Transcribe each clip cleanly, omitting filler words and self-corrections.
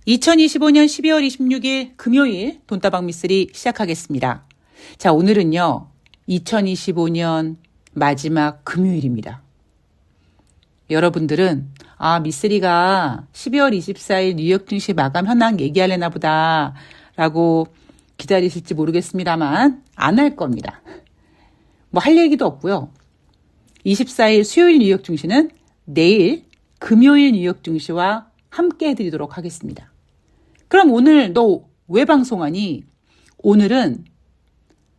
2025년 12월 26일 금요일 돈다방 미쓰리 시작하겠습니다. 자, 오늘은요. 2025년 마지막 금요일입니다. 여러분들은 미쓰리가 12월 24일 뉴욕 증시 마감 현황 얘기하려나 보다 라고 기다리실지 모르겠습니다만 안 할 겁니다. 뭐 할 얘기도 없고요. 24일 수요일 뉴욕 증시는 내일 금요일 뉴욕 증시와 함께 해드리도록 하겠습니다. 그럼 오늘 너 왜 방송하니? 오늘은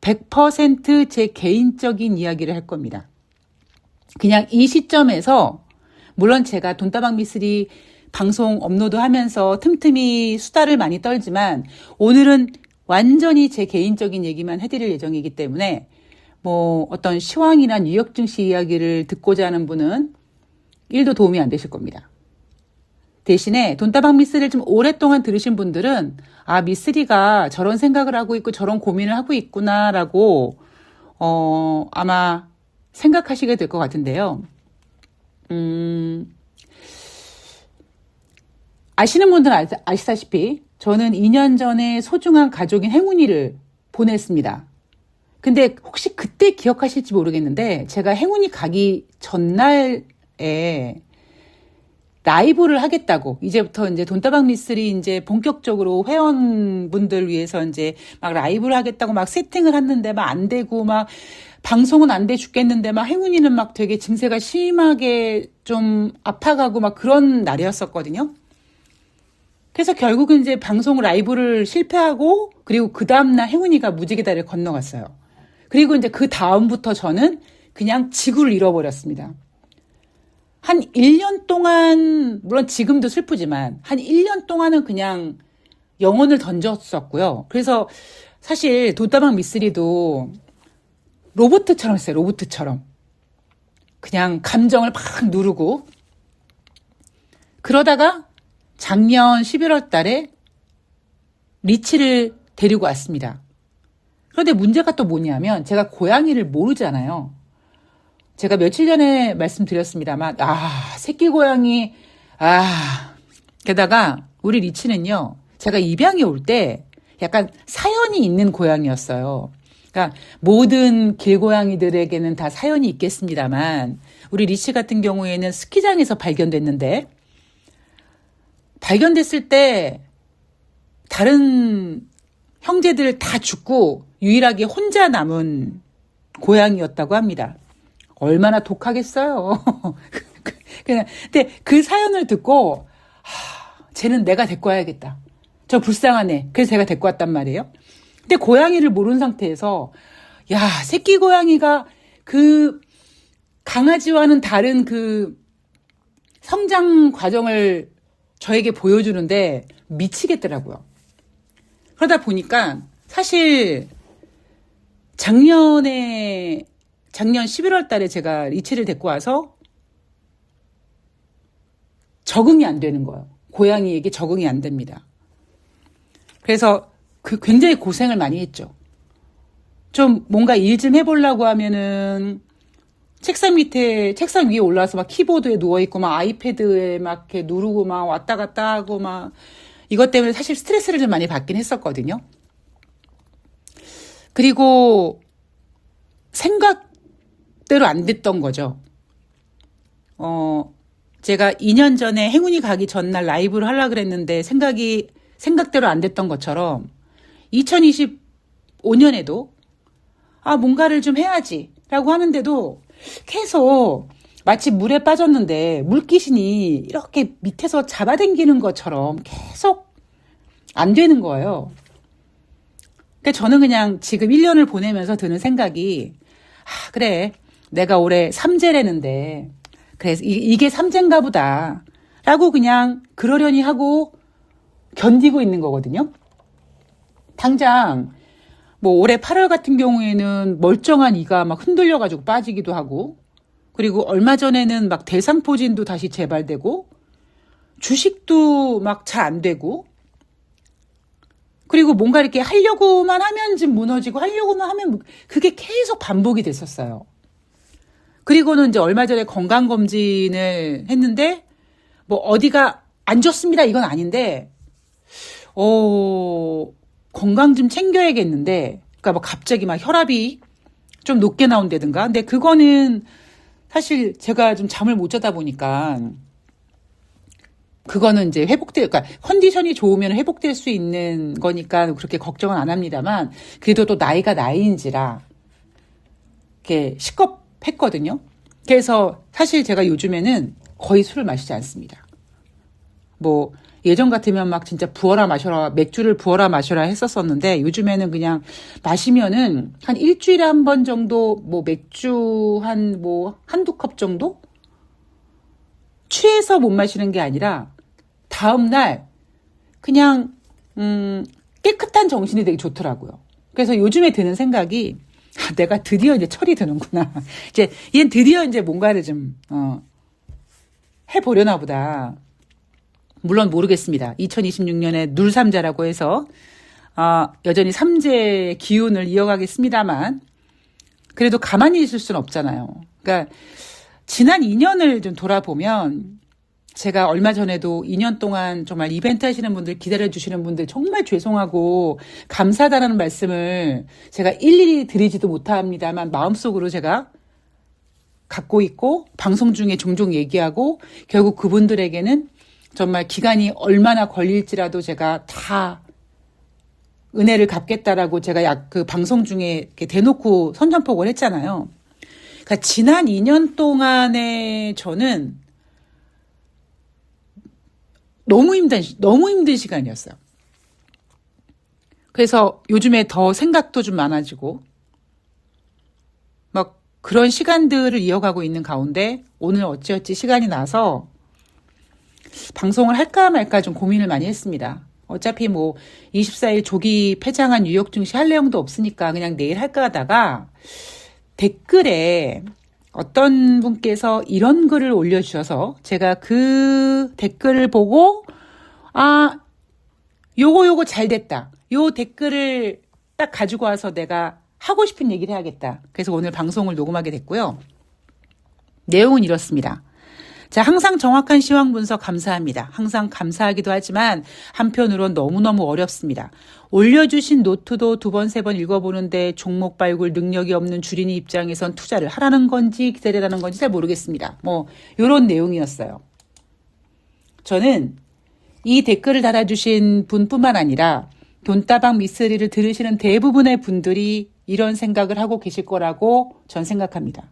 100% 제 개인적인 이야기를 할 겁니다. 그냥 이 시점에서 물론 제가 돈다방 미쓰리 방송 업로드하면서 틈틈이 수다를 많이 떨지만 오늘은 완전히 제 개인적인 얘기만 해드릴 예정이기 때문에 뭐 어떤 시황이나 뉴욕 증시 이야기를 듣고자 하는 분은 1도 도움이 안 되실 겁니다. 대신에 돈다방 미쓰리를 좀 오랫동안 들으신 분들은 미쓰리가 저런 생각을 하고 있고 저런 고민을 하고 있구나라고 아마 생각하시게 될 것 같은데요. 아시는 분들은 아시다시피 저는 2년 전에 소중한 가족인 행운이를 보냈습니다. 근데 혹시 그때 기억하실지 모르겠는데 제가 행운이 가기 전날에 라이브를 하겠다고 이제부터 이제 돈다방 미쓰리 이제 본격적으로 회원분들 위해서 이제 막 라이브를 하겠다고 막 세팅을 했는데 막 안 되고 막 방송은 안 돼 죽겠는데 막 행운이는 막 되게 증세가 심하게 좀 아파가고 막 그런 날이었었거든요. 그래서 결국은 이제 방송 라이브를 실패하고 그리고 그 다음날 행운이가 무지개다리를 건너갔어요. 그리고 이제 그 다음부터 저는 그냥 지구를 잃어버렸습니다. 한 1년 동안, 물론 지금도 슬프지만, 한 1년 동안은 그냥 영혼을 던졌었고요. 그래서 사실 돈다방 미쓰리도 로봇처럼 했어요, 로봇처럼. 그냥 감정을 막 누르고. 그러다가 작년 11월 달에 리치를 데리고 왔습니다. 그런데 문제가 또 뭐냐면, 제가 고양이를 모르잖아요. 제가 며칠 전에 말씀드렸습니다만, 새끼 고양이, 게다가 우리 리치는요, 제가 입양이 올 때 약간 사연이 있는 고양이였어요. 그러니까 모든 길고양이들에게는 다 사연이 있겠습니다만, 우리 리치 같은 경우에는 스키장에서 발견됐는데, 발견됐을 때 다른 형제들 다 죽고 유일하게 혼자 남은 고양이였다고 합니다. 얼마나 독하겠어요. 근데 그 사연을 듣고 쟤는 내가 데리고 와야겠다. 저 불쌍하네. 그래서 제가 데리고 왔단 말이에요. 근데 고양이를 모르는 상태에서 새끼 고양이가 그 강아지와는 다른 그 성장 과정을 저에게 보여주는데 미치겠더라고요. 그러다 보니까 사실 작년 11월 달에 제가 리치를 데리고 와서 적응이 안 되는 거예요. 고양이에게 적응이 안 됩니다. 그래서 굉장히 고생을 많이 했죠. 좀 뭔가 일 좀 해보려고 하면은 책상 위에 올라와서 막 키보드에 누워있고 막 아이패드에 막 이렇게 누르고 막 왔다 갔다 하고 막 이것 때문에 사실 스트레스를 좀 많이 받긴 했었거든요. 그리고 생각대로 안 됐던 거죠. 제가 2년 전에 행운이 가기 전날 라이브를 하려고 그랬는데 생각대로 안 됐던 것처럼 2025년에도 뭔가를 좀 해야지 라고 하는데도 계속 마치 물에 빠졌는데 물귀신이 이렇게 밑에서 잡아당기는 것처럼 계속 안 되는 거예요. 그러니까 저는 그냥 지금 1년을 보내면서 드는 생각이 그래 내가 올해 삼재라는데 그래서 이게 삼재인가 보다 라고 그냥 그러려니 하고 견디고 있는 거거든요. 당장 뭐 올해 8월 같은 경우에는 멀쩡한 이가 막 흔들려가지고 빠지기도 하고 그리고 얼마 전에는 막 대상포진도 다시 재발되고 주식도 막 잘 안 되고 그리고 뭔가 이렇게 하려고만 하면 좀 무너지고 하려고만 하면 그게 계속 반복이 됐었어요. 그리고는 이제 얼마 전에 건강검진을 했는데 뭐 어디가 안 좋습니다 이건 아닌데 건강 좀 챙겨야겠는데, 그러니까 뭐 갑자기 막 혈압이 좀 높게 나온다든가. 근데 그거는 사실 제가 좀 잠을 못 자다 보니까 그거는 이제 그러니까 컨디션이 좋으면 회복될 수 있는 거니까 그렇게 걱정은 안 합니다만, 그래도 또 나이가 나이인지라 이렇게 시겁했거든요. 그래서 사실 제가 요즘에는 거의 술을 마시지 않습니다. 뭐 예전 같으면 막 진짜 부어라 마셔라, 맥주를 부어라 마셔라 했었었는데, 요즘에는 그냥 마시면은 한 일주일에 한 번 정도 뭐 맥주 한두 컵 정도? 취해서 못 마시는 게 아니라 다음날 그냥 깨끗한 정신이 되게 좋더라고요. 그래서 요즘에 드는 생각이, 내가 드디어 이제 철이 드는구나. 이제 얘는 드디어 이제 뭔가를 좀 해보려나 보다. 물론 모르겠습니다. 2026년에 눌삼자라고 해서 여전히 삼재의 기운을 이어가겠습니다만, 그래도 가만히 있을 수는 없잖아요. 그러니까 지난 2년을 좀 돌아보면, 제가 얼마 전에도 2년 동안 정말 이벤트 하시는 분들, 기다려주시는 분들 정말 죄송하고 감사하다는 말씀을 제가 일일이 드리지도 못합니다만, 마음속으로 제가 갖고 있고 방송 중에 종종 얘기하고, 결국 그분들에게는 정말 기간이 얼마나 걸릴지라도 제가 다 은혜를 갚겠다라고 제가 그 방송 중에 이렇게 대놓고 선전포고를 했잖아요. 그러니까 지난 2년 동안에 저는 너무 힘든 시간이었어요. 그래서 요즘에 더 생각도 좀 많아지고 막 그런 시간들을 이어가고 있는 가운데, 오늘 어찌어찌 시간이 나서 방송을 할까 말까 좀 고민을 많이 했습니다. 어차피 뭐 24일 조기 폐장한 뉴욕 증시 할 내용도 없으니까 그냥 내일 할까 하다가, 댓글에 어떤 분께서 이런 글을 올려주셔서 제가 그 댓글을 보고, 요거 잘 됐다, 요 댓글을 딱 가지고 와서 내가 하고 싶은 얘기를 해야겠다. 그래서 오늘 방송을 녹음하게 됐고요. 내용은 이렇습니다. 자, 항상 정확한 시황 분석 감사합니다. 항상 감사하기도 하지만 한편으론 너무너무 어렵습니다. 올려주신 노트도 2번, 3번 읽어보는데 종목 발굴 능력이 없는 주린이 입장에선 투자를 하라는 건지 기다리라는 건지 잘 모르겠습니다. 뭐 이런 내용이었어요. 저는 이 댓글을 달아주신 분뿐만 아니라 돈다방 미스리를 들으시는 대부분의 분들이 이런 생각을 하고 계실 거라고 전 생각합니다.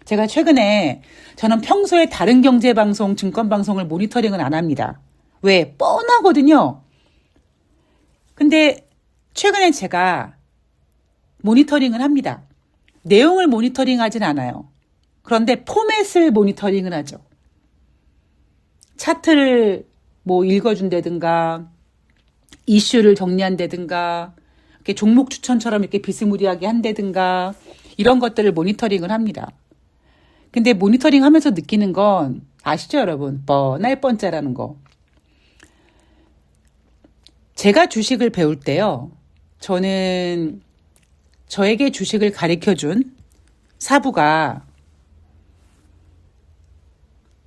제가 최근에, 저는 평소에 다른 경제방송, 증권방송을 모니터링은 안 합니다. 왜? 뻔하거든요. 근데 최근에 제가 모니터링을 합니다. 내용을 모니터링하진 않아요. 그런데 포맷을 모니터링을 하죠. 차트를 뭐 읽어준다든가, 이슈를 정리한다든가, 이렇게 종목 추천처럼 이렇게 비스무리하게 한다든가, 이런 것들을 모니터링을 합니다. 근데 모니터링 하면서 느끼는 건 아시죠, 여러분? 뻔할 뻔짜라는 거. 제가 주식을 배울 때요, 저는 저에게 주식을 가르쳐준 사부가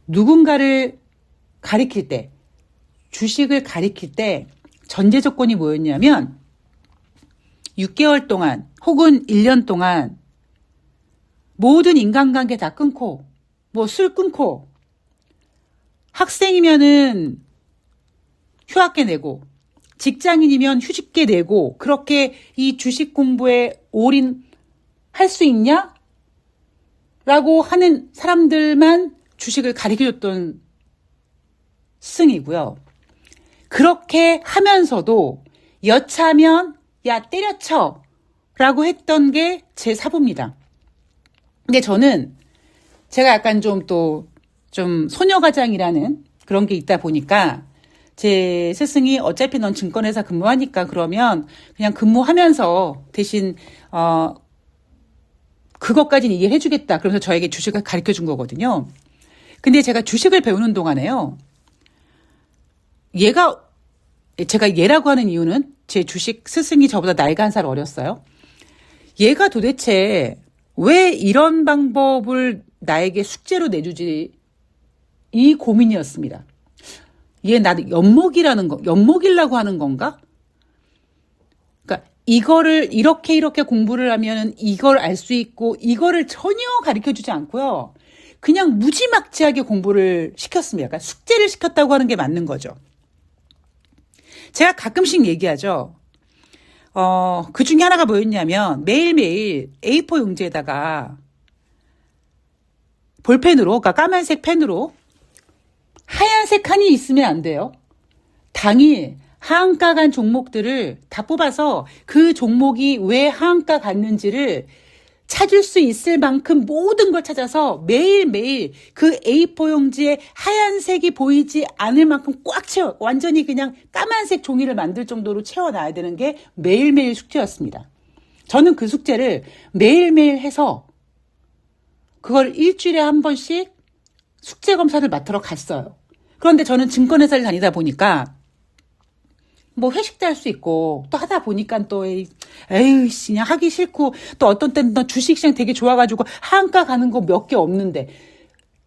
누군가를 가르칠 때, 주식을 가르칠 때 전제 조건이 뭐였냐면, 6개월 동안 혹은 1년 동안 모든 인간관계 다 끊고, 뭐 술 끊고, 학생이면은 휴학계 내고, 직장인이면 휴직계 내고, 그렇게 이 주식 공부에 올인할 수 있냐? 라고 하는 사람들만 주식을 가르쳐줬던 스승이고요. 그렇게 하면서도 여차하면 야 때려쳐 라고 했던 게 제 사부입니다. 근데 저는 제가 약간 좀 소녀가장이라는 그런 게 있다 보니까, 제 스승이 어차피 넌 증권회사 근무하니까 그러면 그냥 근무하면서 대신 그것까지는 이해를 해주겠다, 그러면서 저에게 주식을 가르쳐 준 거거든요. 근데 제가 주식을 배우는 동안에요, 제가 얘라고 하는 이유는 제 주식 스승이 저보다 나이가 1살 어렸어요. 얘가 도대체 왜 이런 방법을 나에게 숙제로 내주지, 이 고민이었습니다. 얘 나를 엿먹이려고 하는 건가? 그러니까 이거를 이렇게 공부를 하면은 이걸 알 수 있고 이거를 전혀 가르쳐 주지 않고요. 그냥 무지막지하게 공부를 시켰습니다. 그러니까 숙제를 시켰다고 하는 게 맞는 거죠. 제가 가끔씩 얘기하죠. 그 중에 하나가 뭐였냐면 매일매일 A4 용지에다가 볼펜으로, 그러니까 까만색 펜으로 하얀색 칸이 있으면 안 돼요. 당일 하한가 간 종목들을 다 뽑아서 그 종목이 왜 하한가 갔는지를 찾을 수 있을 만큼 모든 걸 찾아서 매일매일 그 A4 용지에 하얀색이 보이지 않을 만큼 꽉 채워, 완전히 그냥 까만색 종이를 만들 정도로 채워놔야 되는 게 매일매일 숙제였습니다. 저는 그 숙제를 매일매일 해서 그걸 일주일에 한 번씩 숙제 검사를 맡으러 갔어요. 그런데 저는 증권회사를 다니다 보니까 뭐 회식도 할 수 있고 또 하다 보니까 또 에휴 그냥 하기 싫고 또 어떤 때는 또 주식시장 되게 좋아가지고 하한가 가는 거 몇 개 없는데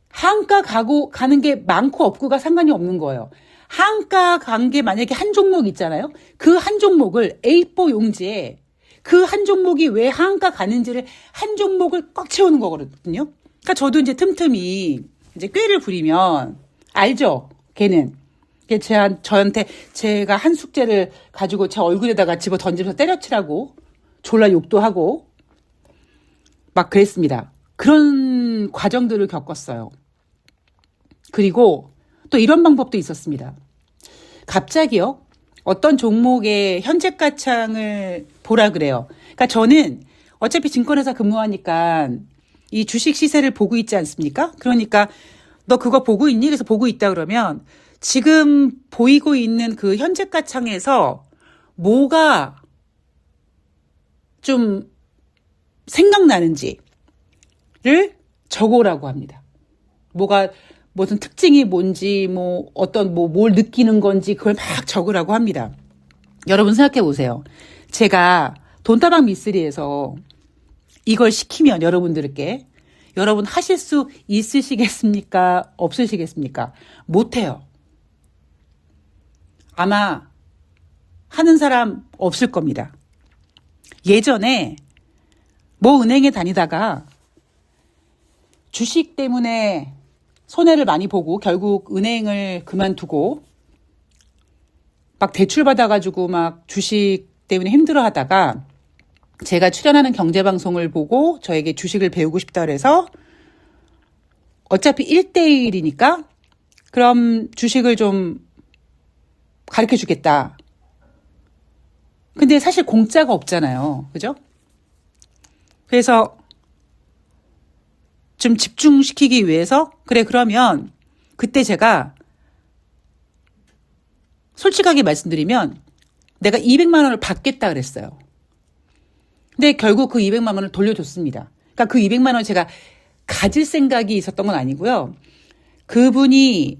하한가 가는 게 많고 없고가 상관이 없는 거예요. 하한가 간 게 만약에 한 종목 있잖아요. 그 한 종목을 A4 용지에 그 한 종목이 왜 하한가 가는지를 한 종목을 꽉 채우는 거거든요. 그러니까 저도 이제 틈틈이 이제 꾀를 부리면 알죠. 걔는. 저한테 제가 한 숙제를 가지고 제 얼굴에다가 집어 던지면서 때려치라고 졸라 욕도 하고 막 그랬습니다. 그런 과정들을 겪었어요. 그리고 또 이런 방법도 있었습니다. 갑자기요. 어떤 종목의 현재가창을 보라 그래요. 그러니까 저는 어차피 증권회사 근무하니까 이 주식 시세를 보고 있지 않습니까? 그러니까 너 그거 보고 있니? 그래서 보고 있다 그러면 지금 보이고 있는 그 현재가창에서 뭐가 좀 생각나는지를 적어오라고 합니다. 뭐가 무슨 특징이 뭔지 뭘 느끼는 건지 그걸 막 적으라고 합니다. 여러분 생각해 보세요. 제가 돈다방 미쓰리에서 이걸 시키면 여러분들께 여러분 하실 수 있으시겠습니까? 없으시겠습니까? 못해요. 아마 하는 사람 없을 겁니다. 예전에 뭐 은행에 다니다가 주식 때문에 손해를 많이 보고 결국 은행을 그만두고 막 대출 받아가지고 막 주식 때문에 힘들어 하다가 제가 출연하는 경제방송을 보고 저에게 주식을 배우고 싶다 그래서 어차피 1대1이니까 그럼 주식을 좀 가르쳐 주겠다. 근데 사실 공짜가 없잖아요. 그죠? 그래서 좀 집중시키기 위해서 그러면 그때 제가 솔직하게 말씀드리면 내가 200만 원을 받겠다 그랬어요. 근데 결국 그 200만 원을 돌려줬습니다. 그러니까 그 200만 원을 제가 가질 생각이 있었던 건 아니고요. 그분이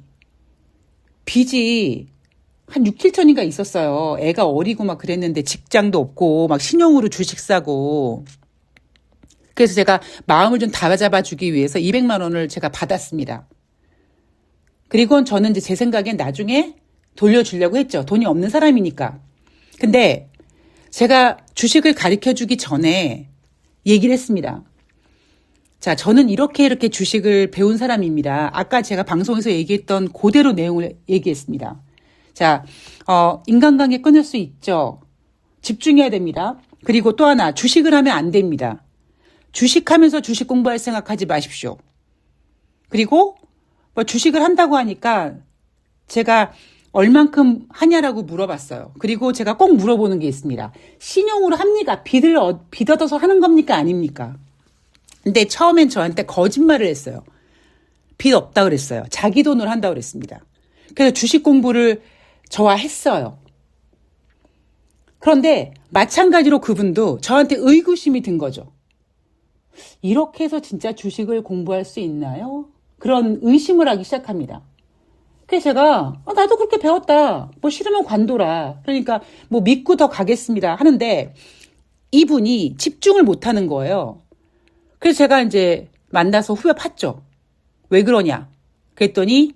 빚이 한 6, 7천인가 있었어요. 애가 어리고 막 그랬는데 직장도 없고 막 신용으로 주식 사고. 그래서 제가 마음을 좀 다잡아주기 위해서 200만 원을 제가 받았습니다. 그리고 저는 이제 제 생각엔 나중에 돌려주려고 했죠. 돈이 없는 사람이니까. 근데 제가 주식을 가르쳐주기 전에 얘기를 했습니다. 자, 저는 이렇게 주식을 배운 사람입니다. 아까 제가 방송에서 얘기했던 그대로 내용을 얘기했습니다. 자, 인간관계 끊을 수 있죠. 집중해야 됩니다. 그리고 또 하나, 주식을 하면 안 됩니다. 주식하면서 주식 공부할 생각하지 마십시오. 그리고 뭐 주식을 한다고 하니까 제가 얼만큼 하냐라고 물어봤어요. 그리고 제가 꼭 물어보는 게 있습니다. 신용으로 합니까? 빚을 얻어서 하는 겁니까? 아닙니까? 근데 처음엔 저한테 거짓말을 했어요. 빚 없다 그랬어요. 자기 돈으로 한다고 그랬습니다. 그래서 주식 공부를 저와 했어요. 그런데 마찬가지로 그분도 저한테 의구심이 든 거죠. 이렇게 해서 진짜 주식을 공부할 수 있나요? 그런 의심을 하기 시작합니다. 그래서 제가 나도 그렇게 배웠다. 뭐 싫으면 관둬라. 그러니까 뭐 믿고 더 가겠습니다 하는데 이분이 집중을 못하는 거예요. 그래서 제가 이제 만나서 후벼 팠죠. 왜 그러냐? 그랬더니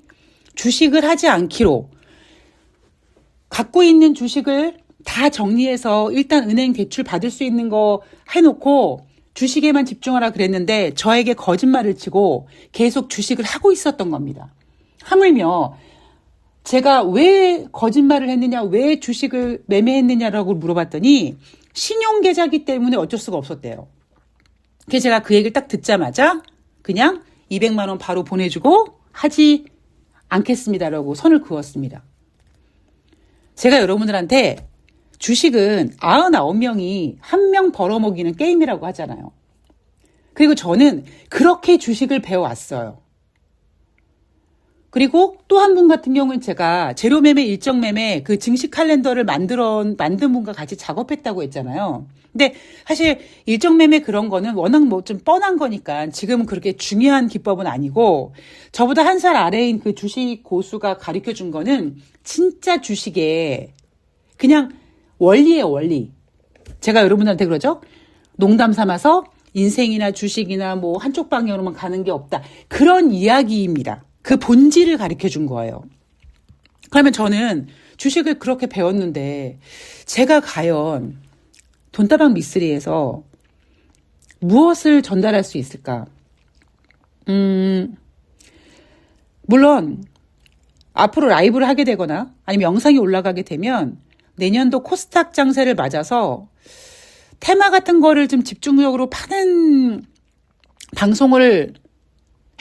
주식을 하지 않기로 갖고 있는 주식을 다 정리해서 일단 은행 대출 받을 수 있는 거 해놓고 주식에만 집중하라 그랬는데 저에게 거짓말을 치고 계속 주식을 하고 있었던 겁니다. 하물며 제가 왜 거짓말을 했느냐, 왜 주식을 매매했느냐라고 물어봤더니 신용계좌기 때문에 어쩔 수가 없었대요. 그래서 제가 그 얘기를 딱 듣자마자 그냥 200만 원 바로 보내주고 하지 않겠습니다라고 선을 그었습니다. 제가 여러분들한테 주식은 99명이 한 명 벌어먹이는 게임이라고 하잖아요. 그리고 저는 그렇게 주식을 배워왔어요. 그리고 또 한 분 같은 경우는 제가 재료매매, 일정매매 그 증시 칼렌더를 만든 분과 같이 작업했다고 했잖아요. 근데 사실 일정매매 그런 거는 워낙 뭐 좀 뻔한 거니까 지금은 그렇게 중요한 기법은 아니고 저보다 한 살 아래인 그 주식 고수가 가르쳐 준 거는 진짜 주식에 그냥 원리예요, 원리. 제가 여러분한테 그러죠? 농담 삼아서 인생이나 주식이나 뭐 한쪽 방향으로만 가는 게 없다. 그런 이야기입니다. 그 본질을 가르쳐 준 거예요. 그러면 저는 주식을 그렇게 배웠는데 제가 과연 돈다방 미쓰리에서 무엇을 전달할 수 있을까? 물론 앞으로 라이브를 하게 되거나 아니면 영상이 올라가게 되면 내년도 코스닥 장세를 맞아서 테마 같은 거를 좀 집중적으로 파는 방송을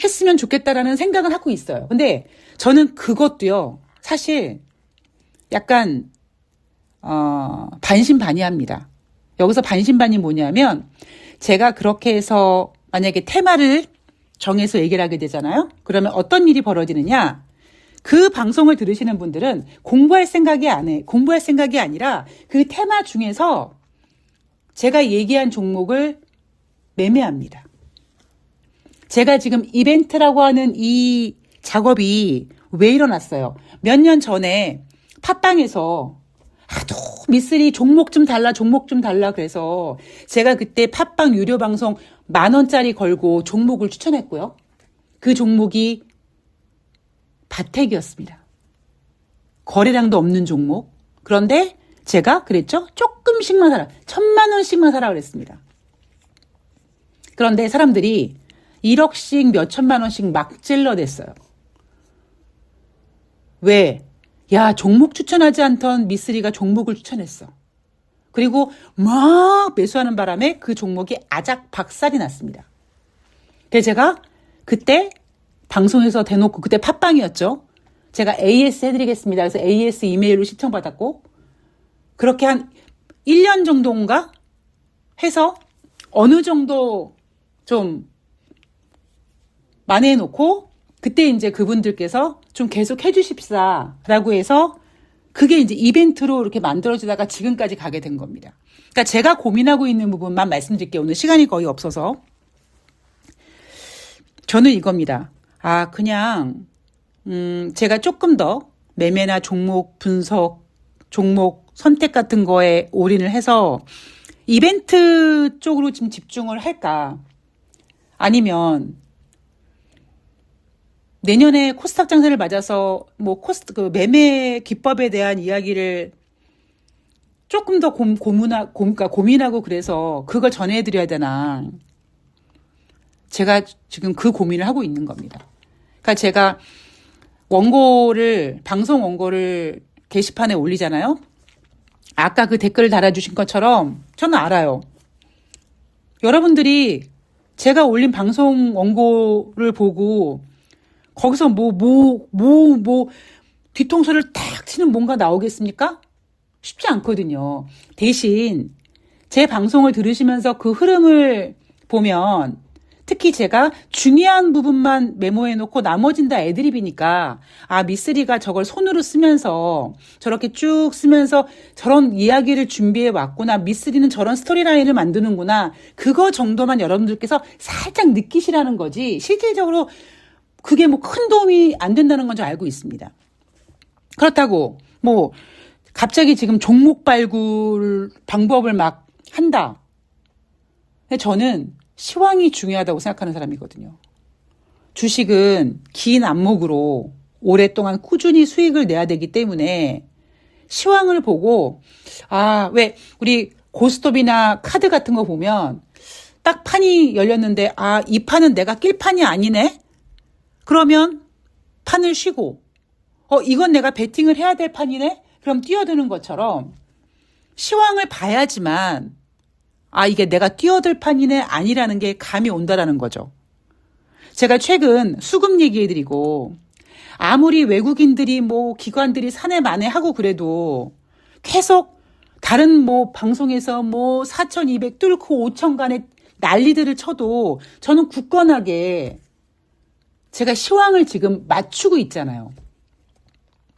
했으면 좋겠다라는 생각은 하고 있어요. 근데 저는 그것도요, 사실 약간, 반신반의합니다. 여기서 반신반의 뭐냐면, 제가 그렇게 해서 만약에 테마를 정해서 얘기를 하게 되잖아요? 그러면 어떤 일이 벌어지느냐? 그 방송을 들으시는 분들은 공부할 생각이 아니라 그 테마 중에서 제가 얘기한 종목을 매매합니다. 제가 지금 이벤트라고 하는 이 작업이 왜 일어났어요? 몇 년 전에 팟빵에서 하도 미쓰리 종목 좀 달라 그래서 제가 그때 팟빵 유료 방송 10,000원짜리 걸고 종목을 추천했고요. 그 종목이 바텍이었습니다. 거래량도 없는 종목. 그런데 제가 그랬죠? 조금씩만 사라. 1,000만 원씩만 사라 그랬습니다. 그런데 사람들이 1억씩 몇 천만 원씩 막 찔러댔어요. 왜? 야, 종목 추천하지 않던 미쓰리가 종목을 추천했어. 그리고 막 매수하는 바람에 그 종목이 아작 박살이 났습니다. 그래서 제가 그때 방송에서 대놓고, 그때 팟빵이었죠. 제가 AS 해드리겠습니다. 그래서 AS 이메일로 신청받았고, 그렇게 한 1년 정도인가 해서 어느 정도 좀 만회해놓고, 그때 이제 그분들께서 좀 계속 해주십사라고 해서 그게 이제 이벤트로 이렇게 만들어지다가 지금까지 가게 된 겁니다. 그러니까 제가 고민하고 있는 부분만 말씀드릴게요. 오늘 시간이 거의 없어서. 저는 이겁니다. 그냥, 제가 조금 더 매매나 종목 분석, 종목 선택 같은 거에 올인을 해서 이벤트 쪽으로 좀 집중을 할까? 아니면 내년에 코스닥 장세를 맞아서 뭐 그 매매 기법에 대한 이야기를 조금 더 고민하고 그래서 그걸 전해드려야 되나? 제가 지금 그 고민을 하고 있는 겁니다. 그러니까 제가 방송 원고를 게시판에 올리잖아요. 아까 그 댓글을 달아주신 것처럼 저는 알아요. 여러분들이 제가 올린 방송 원고를 보고 거기서 뒤통수를 탁 치는 뭔가 나오겠습니까? 쉽지 않거든요. 대신 제 방송을 들으시면서 그 흐름을 보면 특히 제가 중요한 부분만 메모해놓고 나머진 다 애드립이니까 미쓰리가 저걸 손으로 쓰면서 저렇게 쭉 쓰면서 저런 이야기를 준비해 왔구나. 미쓰리는 저런 스토리라인을 만드는구나. 그거 정도만 여러분들께서 살짝 느끼시라는 거지 실질적으로 그게 뭐 큰 도움이 안 된다는 건 저 알고 있습니다. 그렇다고 뭐 갑자기 지금 종목 발굴 방법을 막 한다. 근데 저는 시황이 중요하다고 생각하는 사람이거든요. 주식은 긴 안목으로 오랫동안 꾸준히 수익을 내야 되기 때문에 시황을 보고, 왜 우리 고스톱이나 카드 같은 거 보면 딱 판이 열렸는데, 이 판은 내가 낄 판이 아니네? 그러면 판을 쉬고, 이건 내가 베팅을 해야 될 판이네? 그럼 뛰어드는 것처럼 시황을 봐야지만, 이게 내가 뛰어들 판이네? 아니라는 게 감이 온다라는 거죠. 제가 최근 수급 얘기해드리고, 아무리 외국인들이 기관들이 사내 만에 하고 그래도 계속 다른 방송에서 4,200 뚫고 5,000 간의 난리들을 쳐도 저는 굳건하게 제가 시황을 지금 맞추고 있잖아요.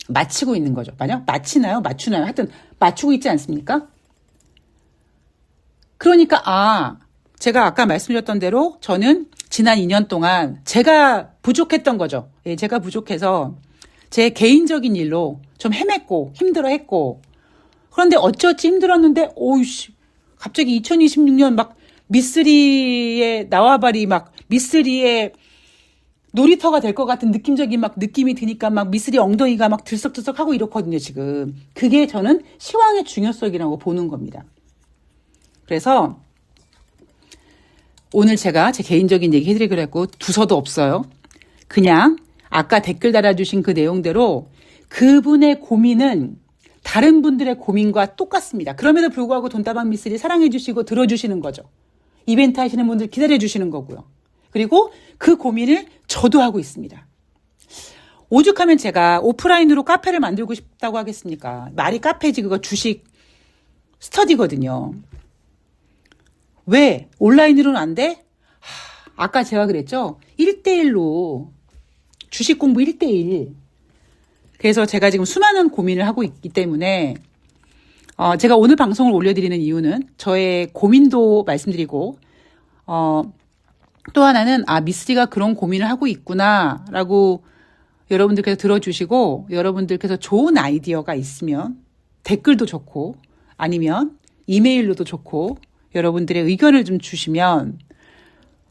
맞추고 있는 거죠. 만약 맞추나요? 하여튼 맞추고 있지 않습니까? 그러니까 제가 아까 말씀드렸던 대로 저는 지난 2년 동안 제가 부족했던 거죠. 예, 제가 부족해서 제 개인적인 일로 좀 헤맸고 힘들어했고, 그런데 어찌어찌 힘들었는데 갑자기 2026년 막 미쓰리의 나와바리 막 미쓰리의 놀이터가 될 것 같은 느낌적인 느낌이 드니까 미쓰리 엉덩이가 들썩들썩 하고 이렇거든요, 지금. 그게 저는 시황의 중요성이라고 보는 겁니다. 그래서 오늘 제가 제 개인적인 얘기 해드리기로 했고, 두서도 없어요. 그냥 아까 댓글 달아주신 그 내용대로 그분의 고민은 다른 분들의 고민과 똑같습니다. 그럼에도 불구하고 돈다방 미쓰리 사랑해주시고 들어주시는 거죠. 이벤트 하시는 분들 기다려주시는 거고요. 그리고 그 고민을 저도 하고 있습니다. 오죽하면 제가 오프라인으로 카페를 만들고 싶다고 하겠습니까? 말이 카페지, 그거 주식 스터디거든요. 왜 온라인으로는 안 돼? 아까 제가 그랬죠. 1대1로 주식 공부 1대1. 그래서 제가 지금 수많은 고민을 하고 있기 때문에 제가 오늘 방송을 올려드리는 이유는 저의 고민도 말씀드리고, 또 하나는 미쓰리가 그런 고민을 하고 있구나라고 여러분들께서 들어주시고, 여러분들께서 좋은 아이디어가 있으면 댓글도 좋고 아니면 이메일로도 좋고 여러분들의 의견을 좀 주시면,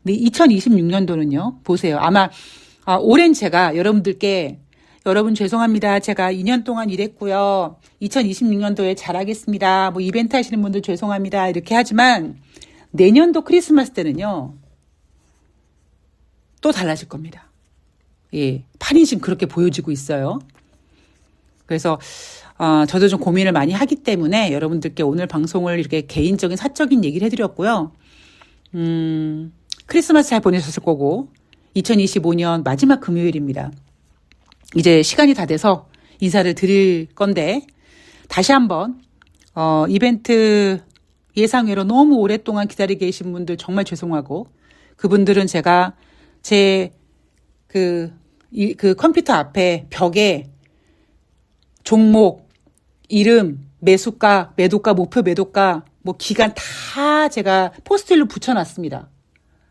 2026년도는요 보세요. 아마 올해는 제가 여러분들께 여러분 죄송합니다. 제가 2년 동안 일했고요. 2026년도에 잘하겠습니다. 이벤트 하시는 분들 죄송합니다. 이렇게 하지만 내년도 크리스마스 때는요. 또 달라질 겁니다. 예, 판이 지금 그렇게 보여지고 있어요. 그래서 저도 좀 고민을 많이 하기 때문에 여러분들께 오늘 방송을 이렇게 개인적인 사적인 얘기를 해드렸고요. 크리스마스 잘 보내셨을 거고 2025년 마지막 금요일입니다. 이제 시간이 다 돼서 인사를 드릴 건데, 다시 한번 이벤트 예상외로 너무 오랫동안 기다리게 계신 분들 정말 죄송하고, 그분들은 제가 제 그 컴퓨터 앞에 벽에 종목, 이름, 매수가, 매도가, 목표 매도가, 기간 다 제가 포스트잇로 붙여놨습니다.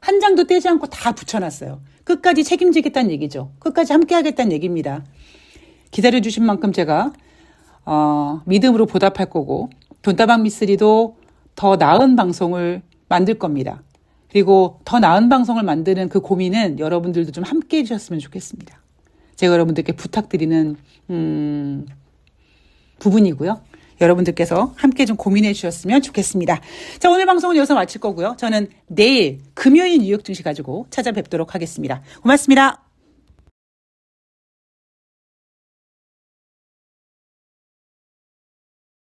한 장도 떼지 않고 다 붙여놨어요. 끝까지 책임지겠다는 얘기죠. 끝까지 함께 하겠다는 얘기입니다. 기다려주신 만큼 제가 믿음으로 보답할 거고, 돈다방 미쓰리도 더 나은 방송을 만들 겁니다. 그리고 더 나은 방송을 만드는 그 고민은 여러분들도 좀 함께 해주셨으면 좋겠습니다. 제가 여러분들께 부탁드리는 부분이고요. 여러분들께서 함께 좀 고민해 주셨으면 좋겠습니다. 자, 오늘 방송은 여기서 마칠 거고요. 저는 내일 금요일 뉴욕 증시 가지고 찾아뵙도록 하겠습니다. 고맙습니다.